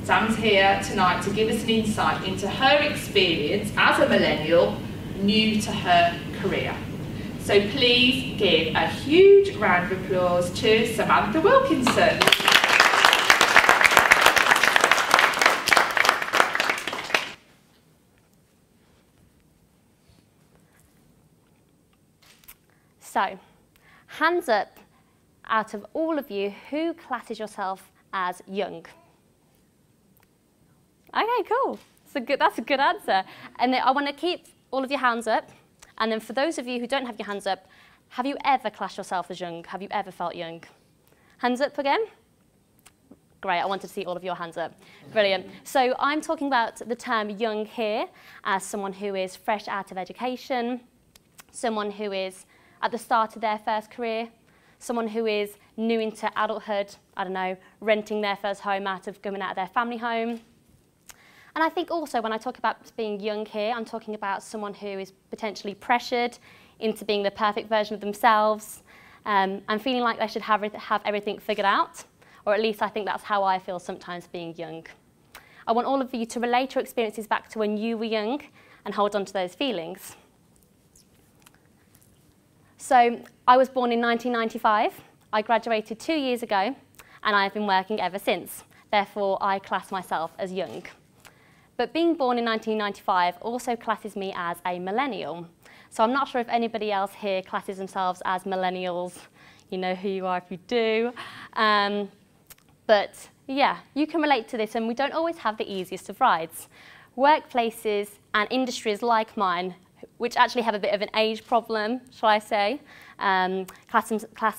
Sam's here tonight to give us an insight into her experience as a millennial new to her career. So please give a huge round of applause to Samantha Wilkinson. So, hands up out of all of you, who classes yourself as young? Okay, cool. That's a good answer. And I want to keep all of your hands up. And then for those of you who don't have your hands up, have you ever classed yourself as young? Have you ever felt young? Hands up again? Great, I wanted to see all of your hands up. Brilliant. So I'm talking about the term young here as someone who is fresh out of education, someone who is at the start of their first career, someone who is new into adulthood, I don't know, renting their first home coming out of their family home. And I think also when I talk about being young here, I'm talking about someone who is potentially pressured into being the perfect version of themselves and feeling like they should have everything figured out, or at least I think that's how I feel sometimes being young. I want all of you to relate your experiences back to when you were young and hold on to those feelings. So I was born in 1995, I graduated 2 years ago, and I've been working ever since. Therefore, I class myself as young. But being born in 1995 also classes me as a millennial. So I'm not sure if anybody else here classes themselves as millennials. You know who you are if you do. But yeah, you can relate to this, and we don't always have the easiest of rides. Workplaces and industries like mine, which actually have a bit of an age problem, shall I say, class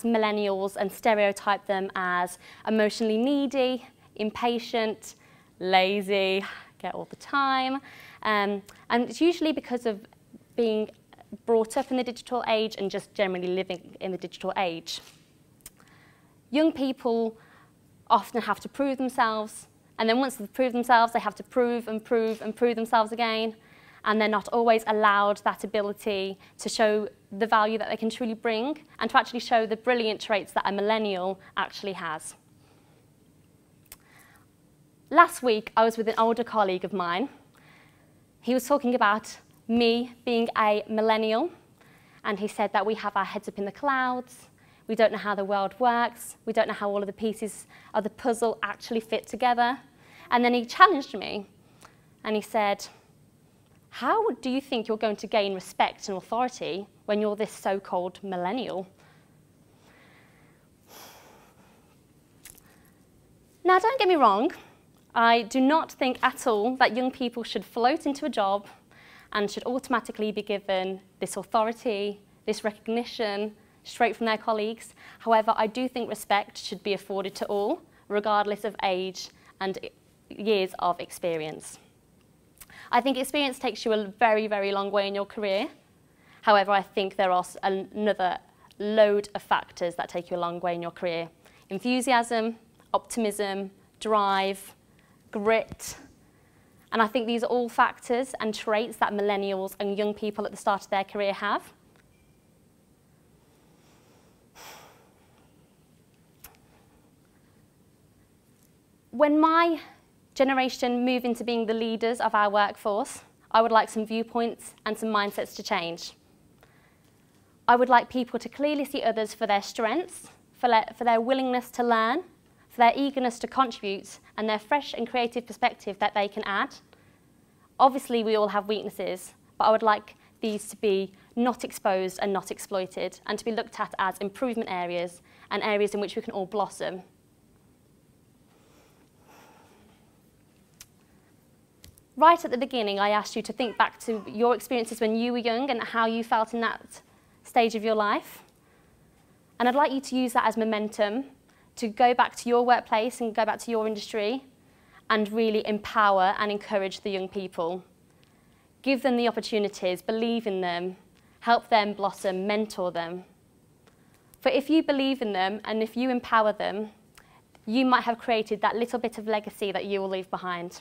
millennials and stereotype them as emotionally needy, impatient, lazy, get all the time. And it's usually because of being brought up in the digital age and just generally living in the digital age. Young people often have to prove themselves, and then once they've proved themselves, they have to prove and prove and prove themselves again. And they're not always allowed that ability to show the value that they can truly bring and to actually show the brilliant traits that a millennial actually has. Last week, I was with an older colleague of mine. He was talking about me being a millennial, and he said that we have our heads up in the clouds, we don't know how the world works, we don't know how all of the pieces of the puzzle actually fit together. And then he challenged me, and he said, how do you think you're going to gain respect and authority when you're this so-called millennial? Now, don't get me wrong. I do not think at all that young people should float into a job and should automatically be given this authority, this recognition, straight from their colleagues. However, I do think respect should be afforded to all, regardless of age and years of experience. I think experience takes you a very, very long way in your career. However, I think there are another load of factors that take you a long way in your career. Enthusiasm, optimism, drive, grit. And I think these are all factors and traits that millennials and young people at the start of their career have. When my generation move into being the leaders of our workforce, I would like some viewpoints and some mindsets to change. I would like people to clearly see others for their strengths, for their willingness to learn, for their eagerness to contribute, and their fresh and creative perspective that they can add. Obviously, we all have weaknesses, but I would like these to be not exposed and not exploited, and to be looked at as improvement areas and areas in which we can all blossom. Right at the beginning, I asked you to think back to your experiences when you were young and how you felt in that stage of your life. And I'd like you to use that as momentum to go back to your workplace and go back to your industry and really empower and encourage the young people. Give them the opportunities, believe in them, help them blossom, mentor them. For if you believe in them and if you empower them, you might have created that little bit of legacy that you will leave behind.